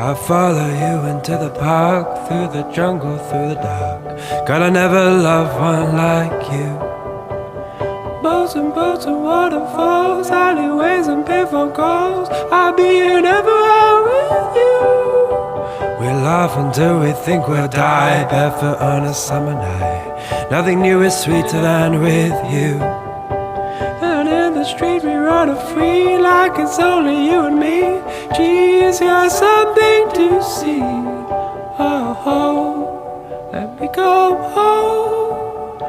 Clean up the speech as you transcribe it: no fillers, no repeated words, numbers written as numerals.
I follow you into the park, through the jungle, through the dark. God, I never loved one like you. Boats and waterfalls, alleyways and payphone calls. I'll be here everywhere with you. We laugh until we think we'll die, barefoot on a summer night. Nothing new is sweeter than with you. And in the street we run free, like it's only you and me. Geez, you're something to see. Oh, let me go home.